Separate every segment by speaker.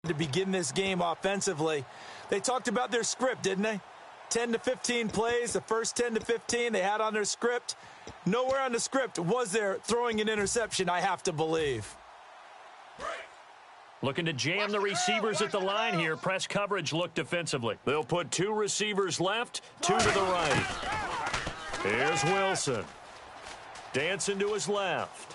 Speaker 1: to begin this game offensively. They talked about their script, didn't they? 10 to 15 plays, the first 10 to 15 they had on their script. Nowhere on the script was there throwing an interception, I have to believe.
Speaker 2: Looking to jam the receivers at the line here. Press coverage look defensively. They'll put 2 receivers left, 2 to the right. Here's Wilson. Dancing to his left.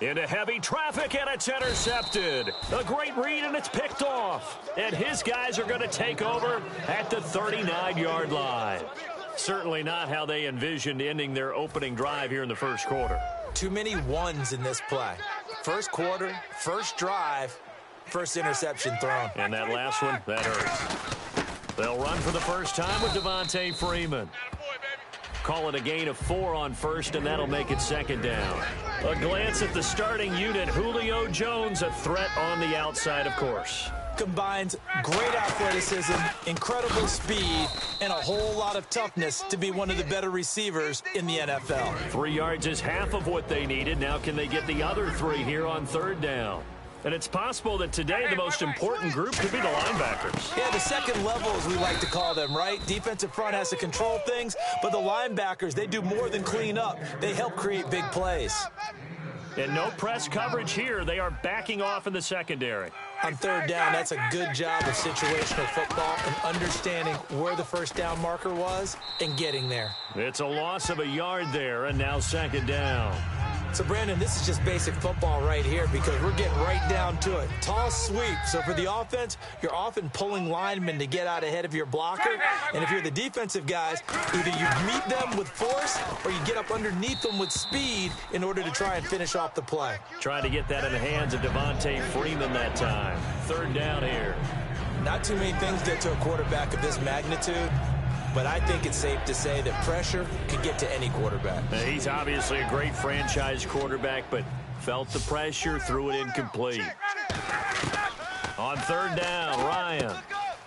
Speaker 2: Into heavy traffic, and it's intercepted. A great read, and it's picked off. And his guys are going to take over at the 39-yard line. Certainly not how they envisioned ending their opening drive here in the first quarter.
Speaker 1: Too many ones in this play. First quarter, first drive, first interception thrown.
Speaker 2: And that last one, that hurts. They'll run for the first time with Devontae Freeman. Call it a gain of 4 on first, and that'll make it second down. A glance at the starting unit. Julio Jones, a threat on the outside, of course.
Speaker 1: Combines great athleticism, incredible speed, and a whole lot of toughness to be one of the better receivers in the NFL.
Speaker 2: 3 yards is half of what they needed. Now can they get the other 3 here on third down? And it's possible that today the most important group could be the linebackers.
Speaker 1: Yeah, the second level, as we like to call them, right? Defensive front has to control things, but the linebackers, they do more than clean up. They help create big plays.
Speaker 2: And no press coverage here. They are backing off in the secondary.
Speaker 1: On third down, that's a good job of situational football and understanding where the first down marker was and getting there.
Speaker 2: It's a loss of a yard there, and now second down.
Speaker 1: So, Brandon, this is just basic football right here because we're getting right down to it. Tall sweep. So, for the offense, you're often pulling linemen to get out ahead of your blocker. And if you're the defensive guys, either you meet them with force or you get up underneath them with speed in order to try and finish off the play.
Speaker 2: Trying to get that in the hands of Devontae Freeman that time. Third down here.
Speaker 1: Not too many things get to a quarterback of this magnitude. But I think it's safe to say that pressure can get to any quarterback.
Speaker 2: He's obviously a great franchise quarterback, but felt the pressure, threw it incomplete. On third down, Ryan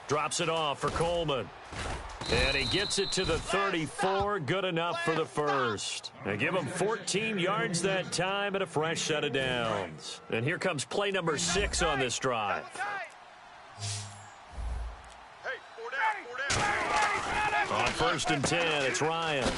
Speaker 2: drops it off for Coleman. And he gets it to the 34, good enough for the first. They give him 14 yards that time and a fresh set of downs. And here comes play number 6 on this drive. On first and 10, it's Ryan.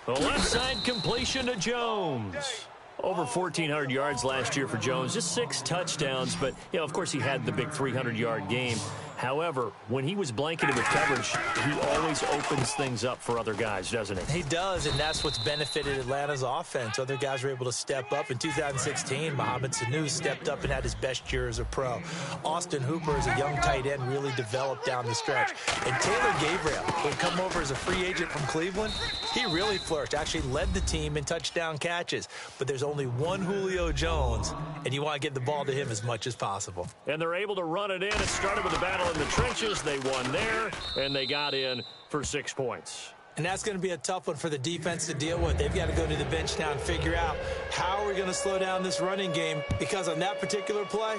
Speaker 2: The left side completion to Jones. Over 1,400 yards last year for Jones. Just 6 touchdowns, but, you know, of course he had the big 300-yard game. However, when he was blanketed with coverage, he always opens things up for other guys, doesn't he?
Speaker 1: He does, and that's what's benefited Atlanta's offense. Other guys were able to step up. In 2016, Mohamed Sanu stepped up and had his best year as a pro. Austin Hooper, as a young tight end, really developed down the stretch. And Taylor Gabriel, who had come over as a free agent from Cleveland, he really flourished, actually led the team in touchdown catches. But there's only one Julio Jones, and you want to get the ball to him as much as possible.
Speaker 2: And they're able to run it in. It started with a battle in the trenches. They won there, and they got in for 6 points.
Speaker 1: And that's going to be a tough one for the defense to deal with. They've got to go to the bench now and figure out how are we going to slow down this running game, because on that particular play,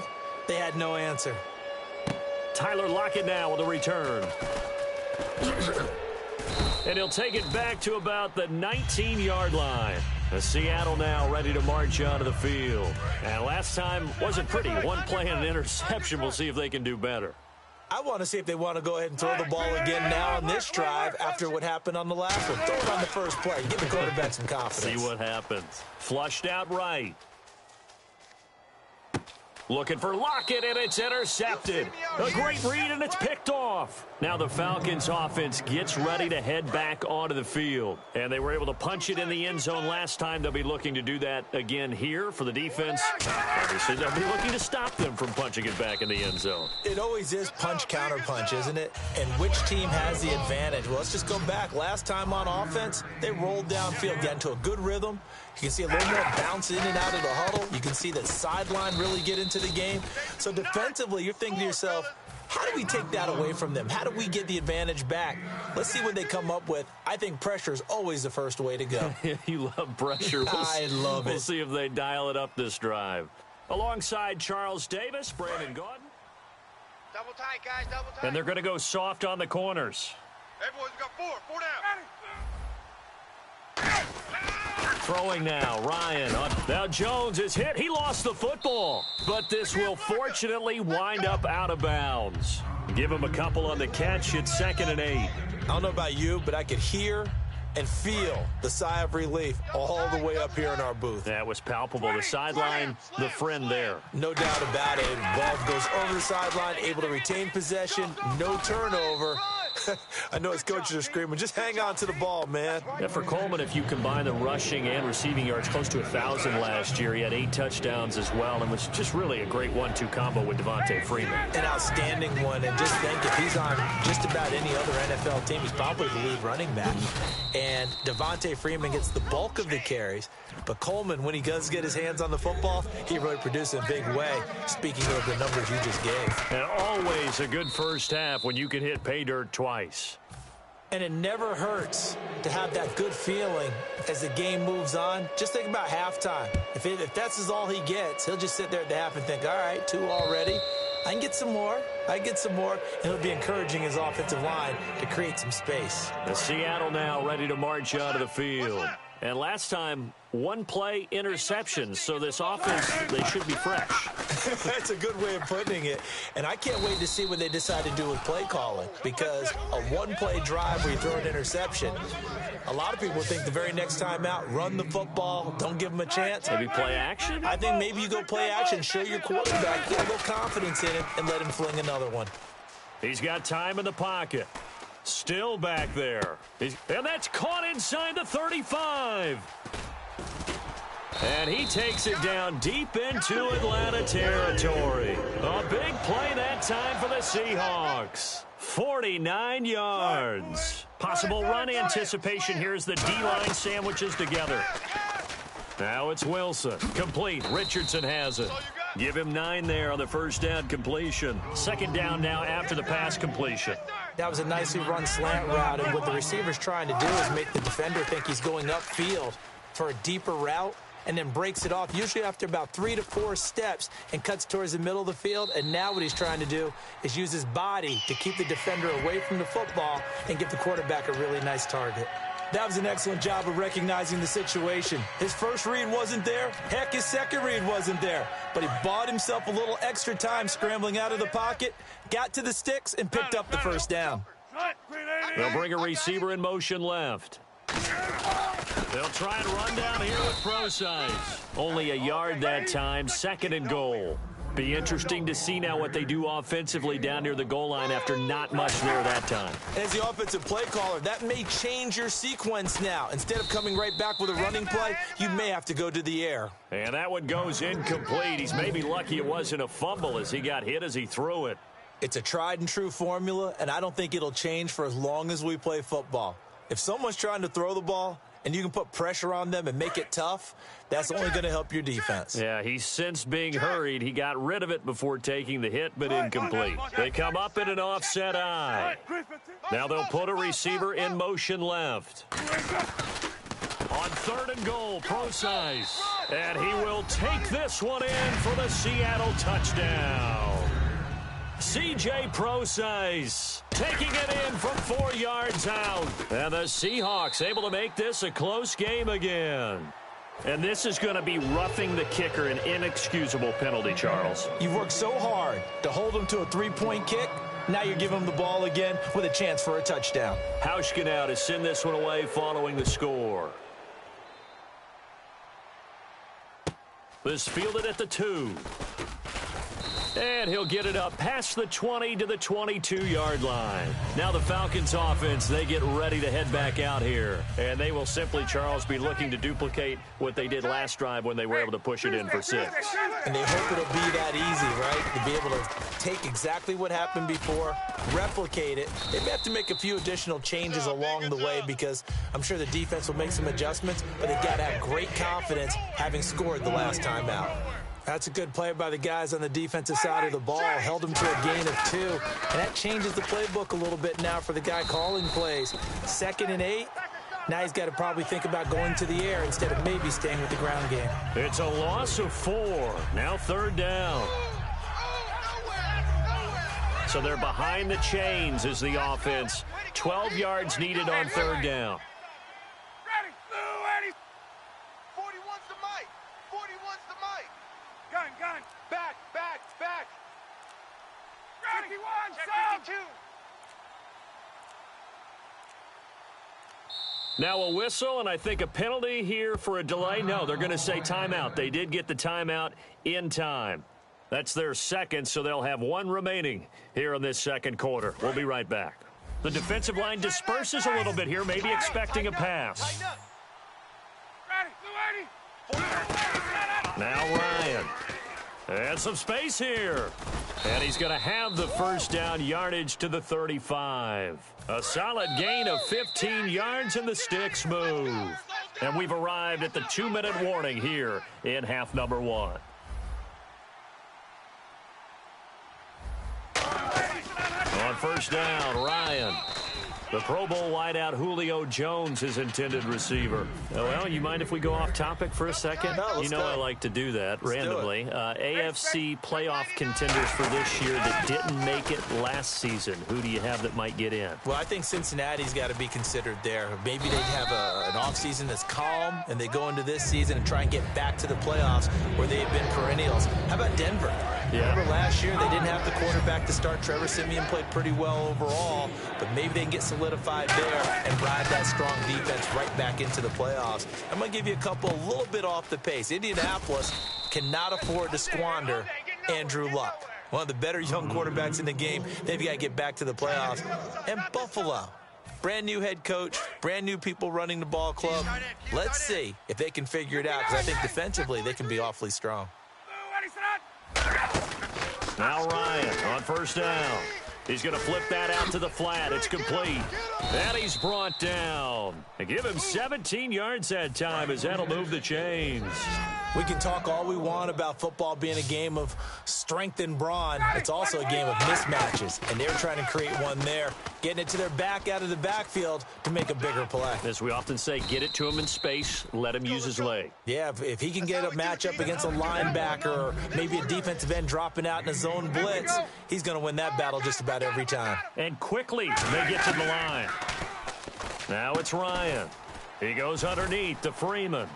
Speaker 1: they had no answer.
Speaker 2: Tyler Lockett now with a return. And he'll take it back to about the 19-yard line. Seattle now ready to march onto the field. And last time wasn't pretty. One play and an interception. We'll see if they can do better.
Speaker 1: I want to see if they want to go ahead and throw the ball again now on this drive after what happened on the last one. Throw it on the first play. Give the quarterback some confidence.
Speaker 2: See what happens. Flushed out right. Looking for Lockett, and it's intercepted. A great read, and it's picked off. Now the Falcons offense gets ready to head back onto the field. And they were able to punch it in the end zone last time. They'll be looking to do that again here for the defense. Obviously, they'll be looking to stop them from punching it back in the end zone.
Speaker 1: It always is punch, counter punch, isn't it? And which team has the advantage? Well, let's just go back. Last time on offense, they rolled downfield, got into a good rhythm. You can see a little more bounce in and out of the huddle. You can see the sideline really get into the game. So defensively, you're thinking to yourself, how do we take that away from them? How do we get the advantage back? Let's see what they come up with. I think pressure is always the first way to go.
Speaker 2: You love pressure.
Speaker 1: I love it.
Speaker 2: We'll see if they dial it up this drive. Alongside Charles Davis, Brandon Gordon.
Speaker 3: Double tight, guys, double tight.
Speaker 2: And they're going to go soft on the corners.
Speaker 3: Everyone's got 4 down.
Speaker 2: Throwing now, Ryan. Now Jones is hit. He lost the football. But this will fortunately wind up out of bounds. Give him a couple on the catch. It's 2nd and 8.
Speaker 1: I don't know about you, but I could hear and feel the sigh of relief all the way up here in our booth.
Speaker 2: That was palpable. The sideline, the friend there.
Speaker 1: No doubt about it. Ball goes over the sideline, able to retain possession, no turnover. I know his coaches are screaming, just hang on to the ball, man.
Speaker 2: Yeah, for Coleman, if you combine the rushing and receiving yards, close to 1,000 last year. He had 8 touchdowns as well, and was just really a great 1-2 combo with Devontae Freeman.
Speaker 1: An outstanding one, and just think if he's on just about any other NFL team, he's probably the lead running back. And Devontae Freeman gets the bulk of the carries, but Coleman, when he does get his hands on the football, he really produces in a big way, speaking of the numbers you just gave.
Speaker 2: And always a good first half when you can hit pay dirt twice.
Speaker 1: And it never hurts to have that good feeling as the game moves on. Just think about halftime. If that's all he gets, he'll just sit there at the half and think, all right, 2 already. I can get some more. And he'll be encouraging his offensive line to create some space.
Speaker 2: The Seattle now ready to march out of the field. And last time, 1 play interception, so this offense, they should be fresh.
Speaker 1: That's a good way of putting it. And I can't wait to see what they decide to do with play calling, because a 1-play drive where you throw an interception, a lot of people think the very next time out, run the football, don't give them a chance.
Speaker 2: Maybe play action?
Speaker 1: I think maybe you go play action, show your quarterback, get a little confidence in him, and let him fling another one.
Speaker 2: He's got time in the pocket. Still back there. And that's caught inside the 35. And he takes it down deep into Atlanta territory. A big play that time for the Seahawks. 49 yards. Possible run anticipation here as the D-line sandwiches together. Now it's Wilson. Complete. Richardson has it. Give him 9 there on the first down completion. 2nd down now after the pass completion.
Speaker 1: That was a nicely run slant route, and what the receiver's trying to do is make the defender think he's going upfield for a deeper route, and then breaks it off, usually after about 3 to 4 steps, and cuts towards the middle of the field. And now what he's trying to do is use his body to keep the defender away from the football and give the quarterback a really nice target. That was an excellent job of recognizing the situation. His first read wasn't there. Heck, his second read wasn't there. But he bought himself a little extra time scrambling out of the pocket, got to the sticks, and picked up the first down.
Speaker 2: They'll bring a receiver in motion left. They'll try and run down here with Procise. Only a yard that time, 2nd and goal. Be interesting to see now what they do offensively down near the goal line after not much there that time.
Speaker 1: As the offensive play caller, that may change your sequence now. Instead of coming right back with a running play, you may have to go to the air.
Speaker 2: And that one goes incomplete. He's maybe lucky it wasn't a fumble as he got hit as he threw it.
Speaker 1: It's a tried and true formula, and I don't think it'll change for as long as we play football. If someone's trying to throw the ball and you can put pressure on them and make it tough, that's only going to help your defense.
Speaker 2: Yeah, he sensed being hurried. He got rid of it before taking the hit, but incomplete. They come up in an offset eye. Now they'll put a receiver in motion left. On 3rd and goal, Procise. And he will take this one in for the Seattle touchdown. C.J. Procise taking it in from 4 yards out. And the Seahawks able to make this a close game again. And this is going to be roughing the kicker, an inexcusable penalty, Charles.
Speaker 1: You've worked so hard to hold him to a 3-point kick. Now you're giving him the ball again with a chance for a touchdown.
Speaker 2: Hauschka now to send this one away following the score. This fielded at the 2. And he'll get it up past the 20 to the 22-yard line. Now the Falcons offense, they get ready to head back out here. And they will simply, Charles, be looking to duplicate what they did last drive when they were able to push it in for 6.
Speaker 1: And they hope it'll be that easy, right? To be able to take exactly what happened before, replicate it. They may have to make a few additional changes along the way because I'm sure the defense will make some adjustments, but they've got to have great confidence having scored the last time out. That's a good play by the guys on the defensive side of the ball. Held them to a gain of 2. And that changes the playbook a little bit now for the guy calling plays. 2nd and 8. Now he's got to probably think about going to the air instead of maybe staying with the ground game.
Speaker 2: It's a loss of 4. Now 3rd down. So they're behind the chains as the offense. 12 yards needed on 3rd down.
Speaker 3: Back. 51, check 52.
Speaker 2: Now a whistle, and I think a penalty here for a delay. No, they're going to say timeout. They did get the timeout in time. That's their second, so they'll have one remaining here in this second quarter. We'll be right back. The defensive line disperses a little bit here, maybe expecting a pass. Now Ryan. And some space here. And he's going to have the first down yardage to the 35. A solid gain of 15 yards, and the sticks move. And we've arrived at the 2-minute warning here in half number 1. On first down, Ryan. The Pro Bowl wideout Julio Jones, his intended receiver. Well, you mind if we go off topic for a second?
Speaker 1: No,
Speaker 2: you know I like to do that randomly. AFC playoff contenders for this year that didn't make it last season. Who do you have that might get in?
Speaker 1: Well, I think Cincinnati's got to be considered there. Maybe they have an offseason that's calm, and they go into this season and try and get back to the playoffs where they've been perennials. How about Denver?
Speaker 2: Yeah.
Speaker 1: Remember last year they didn't have the quarterback to start. Trevor Siemian played pretty well overall, but maybe they can get solidified there and ride that strong defense right back into the playoffs. I'm going to give you a couple a little bit off the pace. Indianapolis cannot afford to squander Andrew Luck, one of the better young quarterbacks in the game. They've got to get back to the playoffs. And Buffalo, brand new head coach, brand new people running the ball club. Let's see if they can figure it out, because I think defensively they can be awfully strong.
Speaker 2: Now Ryan on first down. He's going to flip that out to the flat. It's complete. And he's brought down. And give him 17 yards that time, as that'll move the chains.
Speaker 1: We can talk all we want about football being a game of strength and brawn. It's also a game of mismatches, and they're trying to create one there, getting it to their back out of the backfield to make a bigger play.
Speaker 2: As we often say, get it to him in space, let him use his leg.
Speaker 1: Yeah, if he can get a matchup against a linebacker or maybe a defensive end dropping out in a zone blitz, he's going to win that battle just about every time.
Speaker 2: And quickly, they get to the line. Now it's Ryan. He goes underneath to Freeman.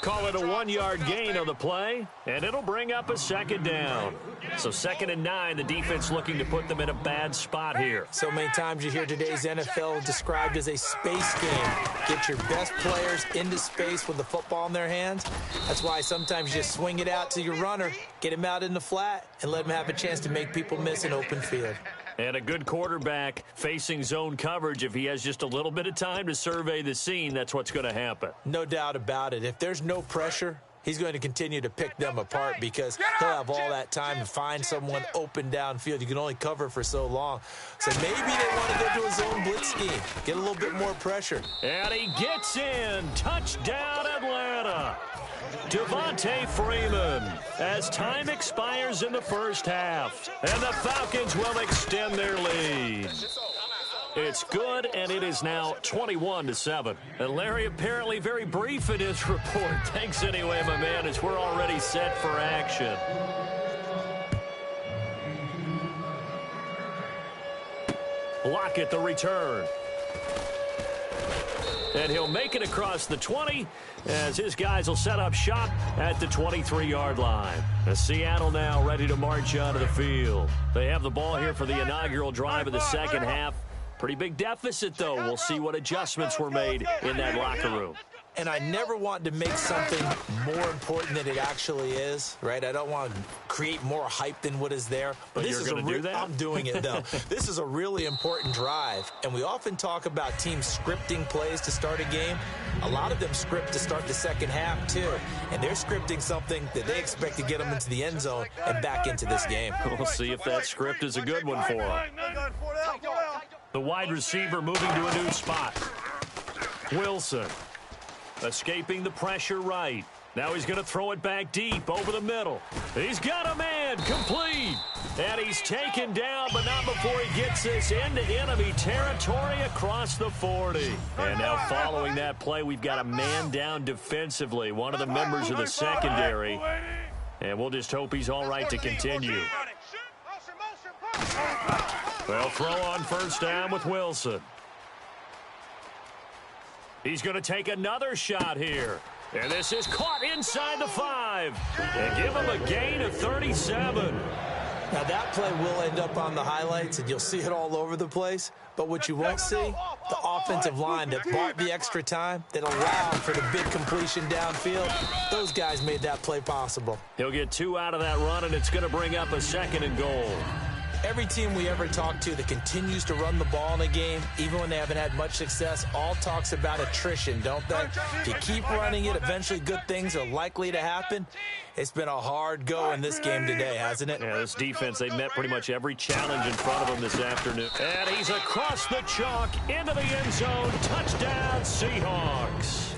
Speaker 2: Call it a 1-yard gain on the play, and it'll bring up a second down. So 2nd and 9, the defense looking to put them in a bad spot here.
Speaker 1: So many times you hear today's NFL described as a space game. Get your best players into space with the football in their hands. That's why sometimes you just swing it out to your runner, get him out in the flat, and let him have a chance to make people miss an open field.
Speaker 2: And a good quarterback facing zone coverage, if he has just a little bit of time to survey the scene, that's what's going to happen.
Speaker 1: No doubt about it. If there's no pressure, he's going to continue to pick them apart because he'll have all that time to find someone open downfield. You can only cover for so long. So maybe they want to go to a zone blitz scheme, get a little bit more pressure.
Speaker 2: And he gets in. Touchdown, Atlanta. Devontae Freeman, as time expires in the first half, and the Falcons will extend their lead. It's good, and it is now 21-7. And Larry apparently very brief in his report. Thanks anyway, my man, as we're already set for action. Lockett the return. And he'll make it across the 20 as his guys will set up shop at the 23-yard line. As Seattle now ready to march onto the field. They have the ball here for the inaugural drive of the second half. Pretty big deficit, though. We'll see what adjustments were made in that locker room.
Speaker 1: And I never want to make something more important than it actually is, right? I don't want to create more hype than what is there. But this
Speaker 2: you're
Speaker 1: is
Speaker 2: going to do that?
Speaker 1: I'm doing it, though. This is a really important drive. And we often talk about teams scripting plays to start a game. A lot of them script to start the second half, too. And they're scripting something that they expect to get them into the end zone and back into this game.
Speaker 2: We'll see if that script is a good one for them. The wide receiver moving to a new spot. Wilson. Escaping the pressure right. Now he's going to throw it back deep over the middle. He's got a man complete. And he's taken down, but not before he gets this into enemy territory across the 40. And now following that play, we've got a man down defensively, one of the members of the secondary. And we'll just hope he's all right to continue. They'll throw on first down with Wilson. He's going to take another shot here. And this is caught inside the 5. And give him a gain of 37.
Speaker 1: Now, that play will end up on the highlights, and you'll see it all over the place. But what you won't see, the offensive line that bought the extra time, that allowed for the big completion downfield, those guys made that play possible.
Speaker 2: He'll get 2 out of that run, and it's going to bring up a 2nd and goal.
Speaker 1: Every team we ever talk to that continues to run the ball in a game, even when they haven't had much success, all talks about attrition, don't they? If you keep running it, eventually good things are likely to happen. It's been a hard go in this game today, hasn't it?
Speaker 2: Yeah, this defense, they met pretty much every challenge in front of them this afternoon. And he's across the chalk into the end zone. Touchdown, Seahawks.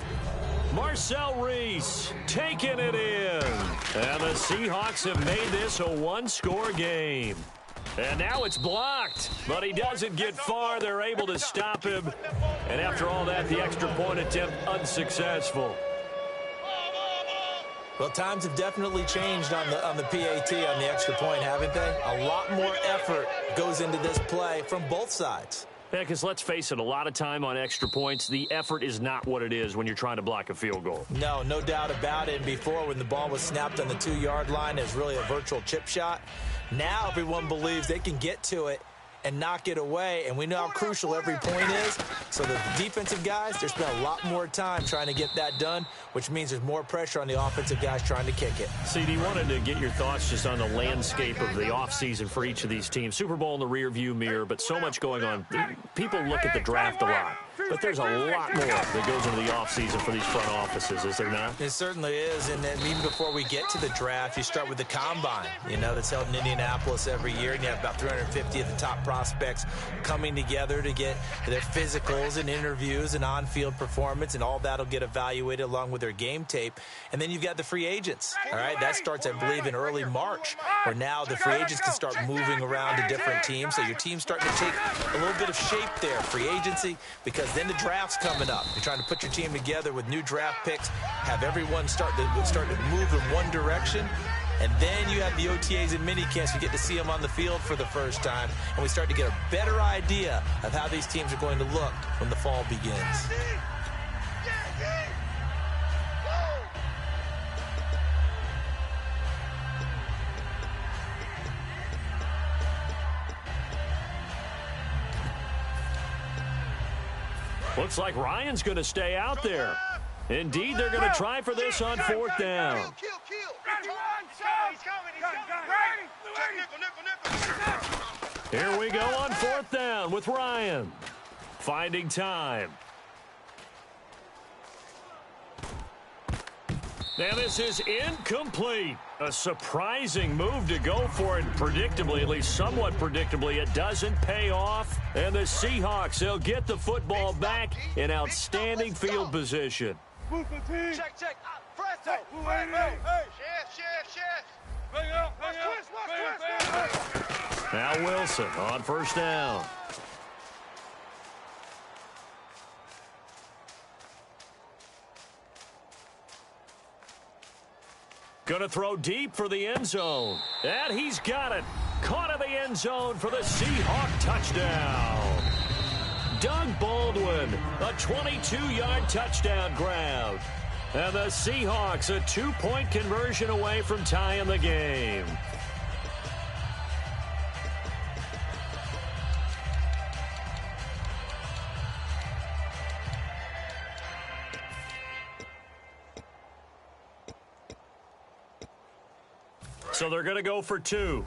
Speaker 2: Marcel Reese taking it in. And the Seahawks have made this a 1-score game. And now it's blocked, but he doesn't get far. They're able to stop him. And after all that, the extra point attempt unsuccessful.
Speaker 1: Well, times have definitely changed on the PAT, on the extra point, haven't they? A lot more effort goes into this play from both sides.
Speaker 2: Yeah, because let's face it, a lot of time on extra points, the effort is not what it is when you're trying to block a field goal.
Speaker 1: No doubt about it. And before, when the ball was snapped on the 2-yard line, it was really a virtual chip shot. Now everyone believes they can get to it and knock it away, and we know how crucial every point is. So the defensive guys, they're spending a lot more time trying to get that done, which means there's more pressure on the offensive guys trying to kick it.
Speaker 2: CD, wanted to get your thoughts just on the landscape of the offseason for each of these teams. Super Bowl in the rearview mirror, but so much going on. People look at the draft a lot, but there's a lot more that goes into the offseason for these front offices, is there not?
Speaker 1: It certainly is, and then even before we get to the draft, you start with the combine, that's held in Indianapolis every year, and you have about 350 of the top prospects coming together to get their physicals and interviews and on-field performance, and all that'll get evaluated along with their game tape. And then you've got the free agents, all right? That starts, I believe, in early March, where now the free agents can start moving around to different teams, so your team's starting to take a little bit of shape there, free agency, because then the draft's coming up. You're trying to put your team together with new draft picks, have everyone start to move in one direction. And then you have the OTAs and minicamps. You get to see them on the field for the first time. And we start to get a better idea of how these teams are going to look when the fall begins.
Speaker 2: Looks like Ryan's going to stay out there. Indeed, they're going to try for this on 4th down. Here we go on 4th down with Ryan. Finding time. Now this is incomplete. A surprising move to go for it. Predictably, at least somewhat predictably, it doesn't pay off. And the Seahawks, they'll get the football back in outstanding field position.
Speaker 3: Check. Presto. Hey. Shift. Bring up.
Speaker 2: Now Wilson on 1st down. Gonna throw deep for the end zone. And he's got it. Caught in the end zone for the Seahawk touchdown. Doug Baldwin, a 22-yard touchdown grab. And the Seahawks a 2-point conversion away from tying the game. So they're going to go for 2.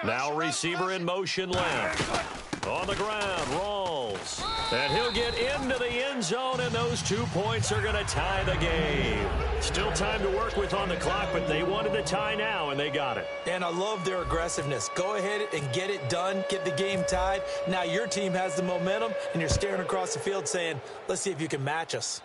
Speaker 2: Now receiver in motion left. On the ground, rolls. And he'll get into the end zone, and those 2 points are going to tie the game. Still time to work with on the clock, but they wanted the tie now, and they got it.
Speaker 1: And I love their aggressiveness. Go ahead and get it done. Get the game tied. Now your team has the momentum, and you're staring across the field saying, let's see if you can match us.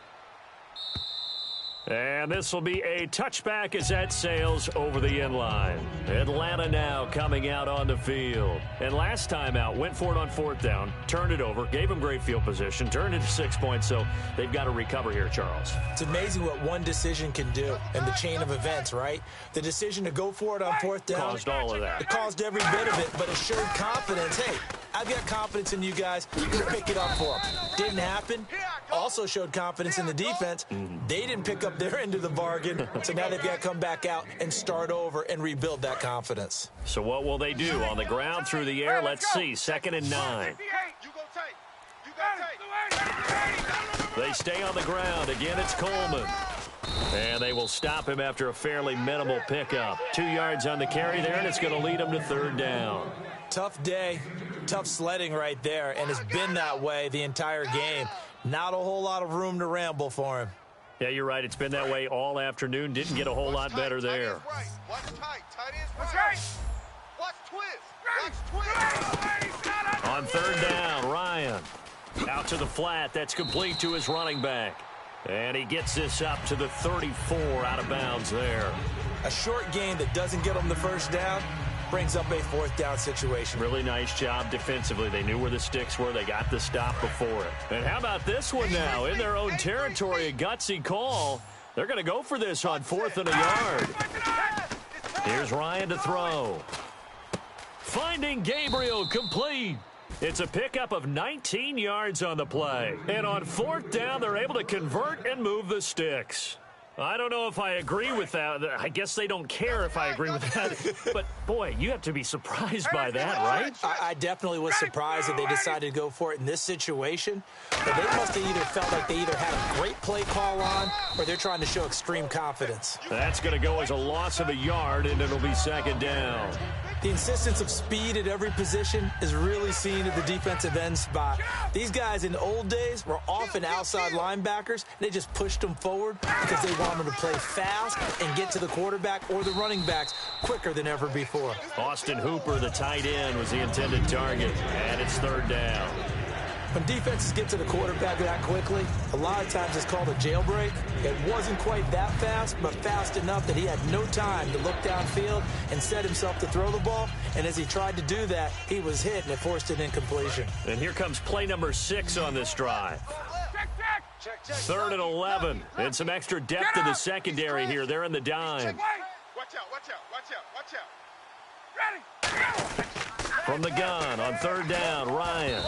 Speaker 2: And this will be a touchback as that sails over the inline. Atlanta now coming out on the field. And last time out, went for it on 4th down, turned it over, gave them great field position, turned it to 6 points, so they've got to recover here, Charles.
Speaker 1: It's amazing what one decision can do in the chain of events, right? The decision to go for it on 4th down.
Speaker 2: Caused all of that.
Speaker 1: It caused every bit of it, but it showed confidence. Hey, I've got confidence in you guys. You can pick it up for them. Didn't happen. Also showed confidence in the defense. They didn't pick up their end of the bargain, so now they've got to come back out and start over and rebuild that confidence.
Speaker 2: So what will they do? On the ground, through the air, let's see. 2nd and 9. They stay on the ground. Again, it's Coleman. And they will stop him after a fairly minimal pickup. 2 yards on the carry there, and it's going to lead him to 3rd down.
Speaker 1: Tough day, tough sledding right there, and it's been that way the entire game. Not a whole lot of room to ramble for him.
Speaker 2: Yeah, you're right. It's been that way all afternoon. Didn't get a whole lot better there.
Speaker 3: Watch tight. Tight ends right. Watch twist.
Speaker 2: On 3rd down, Ryan. Out to the flat. That's complete to his running back. And he gets this up to the 34 out of bounds there.
Speaker 1: A short gain that doesn't get him the 1st down brings up a 4th down situation.
Speaker 2: Really nice job defensively. They knew where the sticks were. They got the stop before it. And how about this one now? In their own territory, a gutsy call. They're going to go for this on 4th and a yard. Here's Ryan to throw. Finding Gabriel, complete. It's a pickup of 19 yards on the play. And on 4th down, they're able to convert and move the sticks. I don't know if I agree with that. I guess they don't care if I agree with that. But, boy, you have to be surprised by that, right?
Speaker 1: I definitely was surprised that they decided to go for it in this situation. But they must have either felt like they either had a great play call on or they're trying to show extreme confidence.
Speaker 2: That's going to go as a loss of a yard, and it'll be 2nd down.
Speaker 1: The insistence of speed at every position is really seen at the defensive end spot. These guys in the old days were often outside linebackers. They just pushed them forward because they wanted them to play fast and get to the quarterback or the running backs quicker than ever before.
Speaker 2: Austin Hooper, the tight end, was the intended target, and it's 3rd down.
Speaker 1: When defenses get to the quarterback that quickly, a lot of times it's called a jailbreak. It wasn't quite that fast, but fast enough that he had no time to look downfield and set himself to throw the ball. And as he tried to do that, he was hit, and it forced an incompletion.
Speaker 2: And here comes play number 6 on this drive. 3rd and 11. And some extra depth in the secondary here. They're in the dime.
Speaker 3: Watch out. Ready.
Speaker 2: From the gun on 3rd down, Ryan.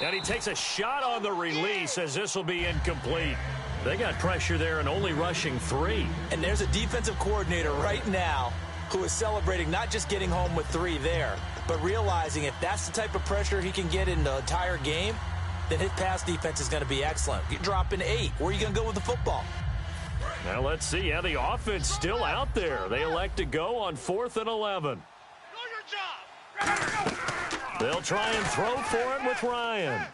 Speaker 2: And he takes a shot on the release as this will be incomplete. They got pressure there and only rushing 3.
Speaker 1: And there's a defensive coordinator right now who is celebrating not just getting home with 3 there, but realizing if that's the type of pressure he can get in the entire game, then his pass defense is going to be excellent. You're dropping 8. Where are you going to go with the football?
Speaker 2: Now let's see. Yeah, the offense still out there. They elect to go on 4th and 11.
Speaker 3: Know your job.
Speaker 2: They'll try and throw for it with Ryan.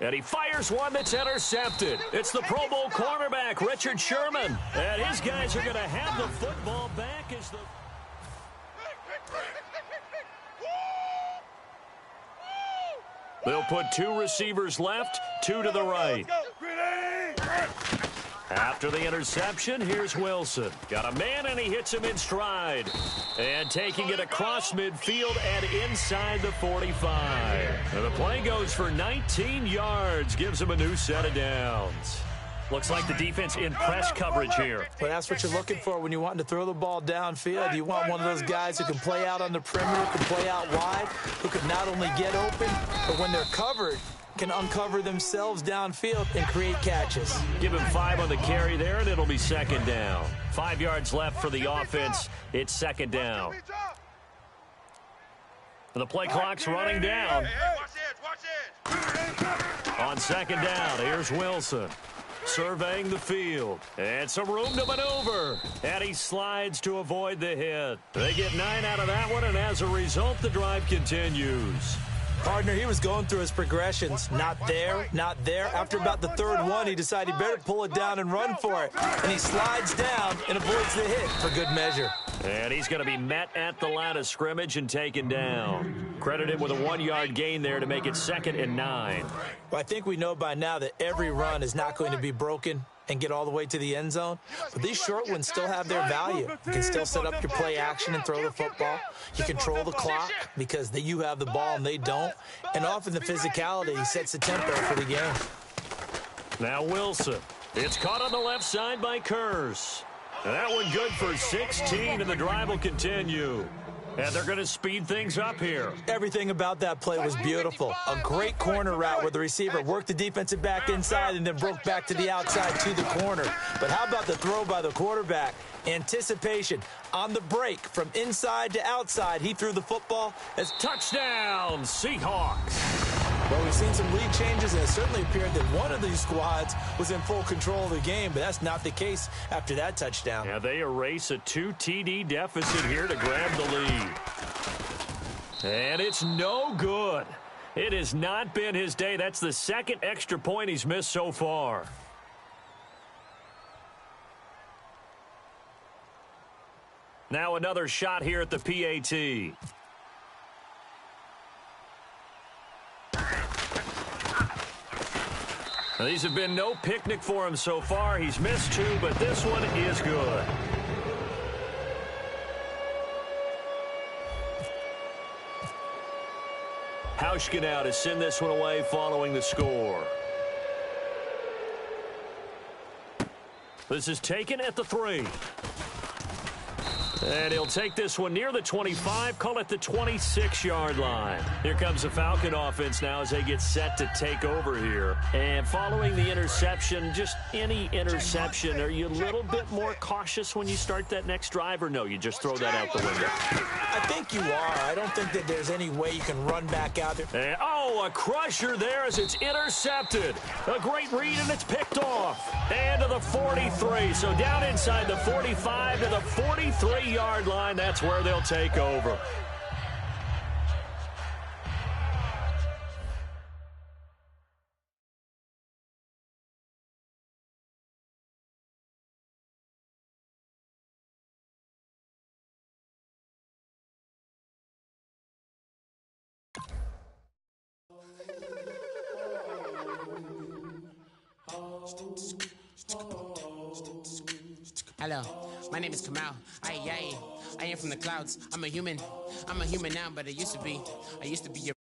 Speaker 2: And he fires one that's intercepted. It's the Pro Bowl cornerback, Richard Sherman. And his guys are going to have the football back as the... They'll put 2 receivers left, 2 to the right. After the interception, here's Wilson. Got a man, and he hits him in stride. And taking it across midfield and inside the 45. And the play goes for 19 yards, gives him a new set of downs. Looks like the defense in press coverage here.
Speaker 1: Well, that's what you're looking for when you're wanting to throw the ball downfield. You want one of those guys who can play out on the perimeter, can play out wide, who can not only get open, but when they're covered, can uncover themselves downfield and create catches.
Speaker 2: Give him 5 on the carry there, and it'll be 2nd down. 5 yards left for the offense. It's 2nd down. The play clock's running down. On 2nd down, here's Wilson. Surveying the field. And some room to maneuver. And he slides to avoid the hit. They get 9 out of that one, and as a result, the drive continues.
Speaker 1: Partner, he was going through his progressions. Not there, not there. After about the 3rd one, he decided he better pull it down and run for it. And he slides down and avoids the hit for good measure.
Speaker 2: And he's going to be met at the line of scrimmage and taken down. Credited with a 1-yard gain there to make it 2nd and 9.
Speaker 1: Well, I think we know by now that every run is not going to be broken and get all the way to the end zone. But these short ones still have their value. You can still set up your play action and throw the football. You control the clock because you have the ball and they don't. And often the physicality sets the tempo for the game.
Speaker 2: Now Wilson. It's caught on the left side by Kurz. And that one good for 16, and the drive will continue. And they're going to speed things up here.
Speaker 1: Everything about that play was beautiful. A great corner route where the receiver worked the defensive back inside and then broke back to the outside to the corner. But how about the throw by the quarterback? Anticipation on the break from inside to outside. He threw the football as
Speaker 2: touchdown, Seahawks.
Speaker 1: Well, we've seen some lead changes, and it certainly appeared that one of these squads was in full control of the game, but that's not the case after that touchdown.
Speaker 2: Yeah, they erase a 2 TD deficit here to grab the lead. And it's no good. It has not been his day. That's the 2nd extra point he's missed so far. Now another shot here at the PAT. These have been no picnic for him so far. He's missed 2, but this one is good. Hauschka now to send this one away following the score. This is taken at the 3. And he'll take this one near the 25, call it the 26-yard line. Here comes the Falcon offense now as they get set to take over here. And following the interception, just any interception, are you a little bit more cautious when you start that next drive, or no, you just throw that out the window?
Speaker 1: I think you are. I don't think that there's any way you can run back out there.
Speaker 2: And, oh, a crusher there as it's intercepted. A great read, and it's picked off. And to the 43. So down inside the 45 to the 43-yard line. That's where they'll take over.
Speaker 4: Hello, my name is Kamal. I am from the clouds. I'm a human now, but I used to be your